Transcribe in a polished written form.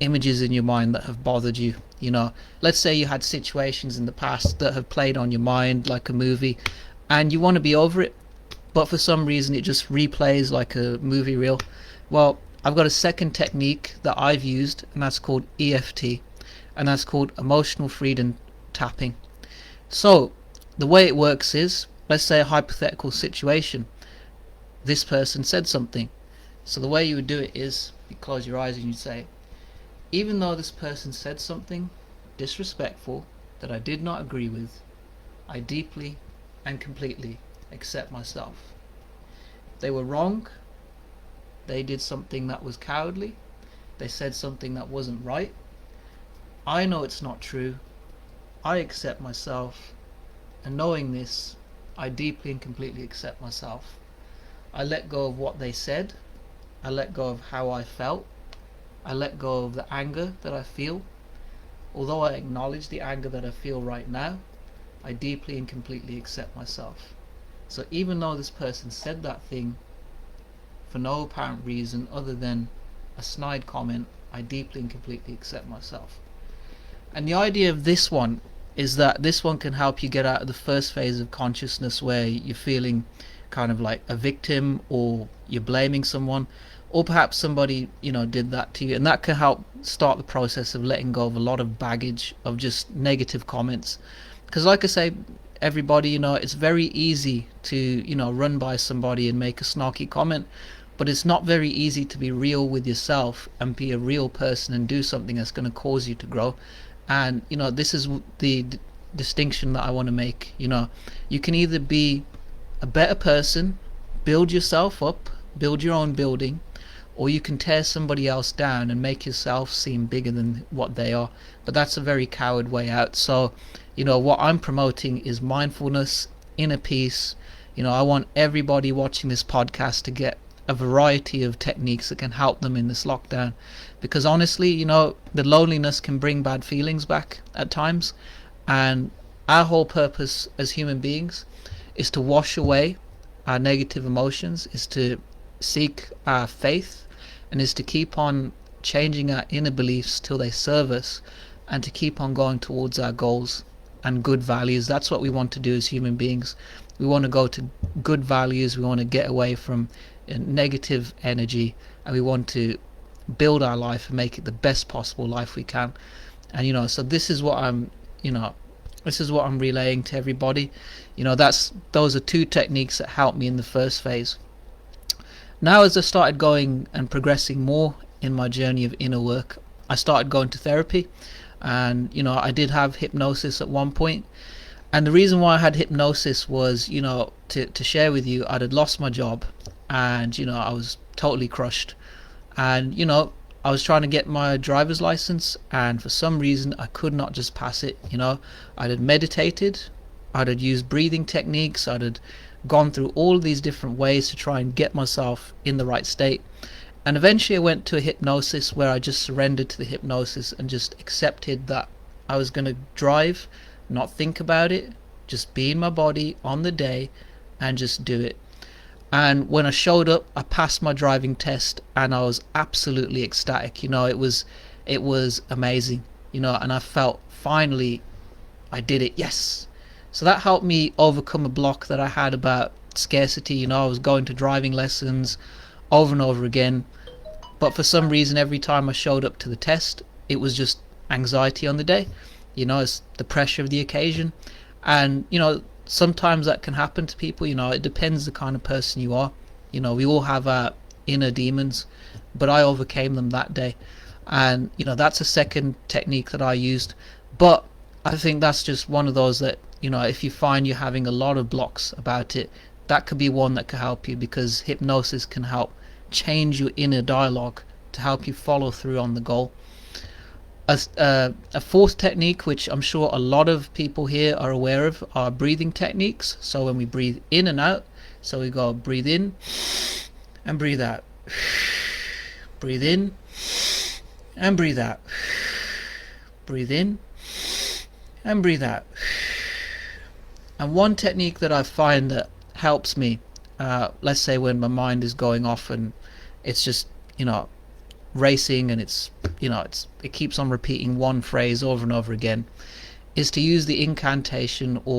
images in your mind that have bothered you. Let's say you had situations in the past that have played on your mind like a movie, and you want to be over it, but for some reason it just replays like a movie reel. Well, I've got a second technique that I've used, and that's called EFT, and that's called emotional freedom tapping. So the way it works is, let's say a hypothetical situation. This person said something. So the way you would do it is, you close your eyes and you say, even though this person said something disrespectful that I did not agree with, I deeply and completely accept myself. They were wrong. They did something that was cowardly. They said something that wasn't right. I know it's not true. I accept myself. And knowing this, I deeply and completely accept myself. I let go of what they said. I let go of how I felt. I let go of the anger that I feel. Although I acknowledge the anger that I feel right now, I deeply and completely accept myself. So even though this person said that thing for no apparent reason other than a snide comment, I deeply and completely accept myself. And the idea of this one is that this one can help you get out of the first phase of consciousness where you're feeling kind of like a victim, or you're blaming someone, or perhaps somebody did that to you, and that can help start the process of letting go of a lot of baggage of just negative comments. Because like I say, everybody, it's very easy to run by somebody and make a snarky comment, but it's not very easy to be real with yourself and be a real person and do something that's going to cause you to grow. And this is the distinction that I want to make. You can either be a better person, build yourself up, build your own building, or you can tear somebody else down and make yourself seem bigger than what they are. But that's a very coward way out. So what I'm promoting is mindfulness, inner peace. I want everybody watching this podcast to get a variety of techniques that can help them in this lockdown, because honestly, the loneliness can bring bad feelings back at times, and our whole purpose as human beings is to wash away our negative emotions, is to seek our faith, and is to keep on changing our inner beliefs till they serve us, and to keep on going towards our goals and good values. That's what we want to do as human beings. We want to go to good values. We want to get away from negative energy, and we want to build our life and make it the best possible life we can. And so this is what I'm relaying to everybody. Those are two techniques that helped me in the first phase. Now, as I started going and progressing more in my journey of inner work, I started going to therapy, and I did have hypnosis at one point. And the reason why I had hypnosis was, to share with you, I had lost my job, and I was totally crushed, and I was trying to get my driver's license, and for some reason I could not just pass it. I had meditated, I had used breathing techniques, I had gone through all of these different ways to try and get myself in the right state, and eventually I went to a hypnosis where I just surrendered to the hypnosis and just accepted that I was going to drive, not think about it, just be in my body on the day and just do it. And when I showed up, I passed my driving test, and I was absolutely ecstatic. It was amazing, and I felt finally I did it. Yes. So that helped me overcome a block that I had about scarcity. I was going to driving lessons over and over again, but for some reason every time I showed up to the test, it was just anxiety on the day. It's the pressure of the occasion, and sometimes that can happen to people. It depends the kind of person you are. We all have our inner demons, but I overcame them that day. And that's a second technique that I used. But I think that's just one of those that if you find you're having a lot of blocks about it, that could be one that could help you, because hypnosis can help change your inner dialogue to help you follow through on the goal. A fourth technique, which I'm sure a lot of people here are aware of, are breathing techniques. So when we breathe in and out, so we go breathe in and breathe out, breathe in and breathe out, breathe in and breathe out. And one technique that I find that helps me, let's say when my mind is going off and it's just racing and it keeps on repeating one phrase over and over again, is to use the incantation or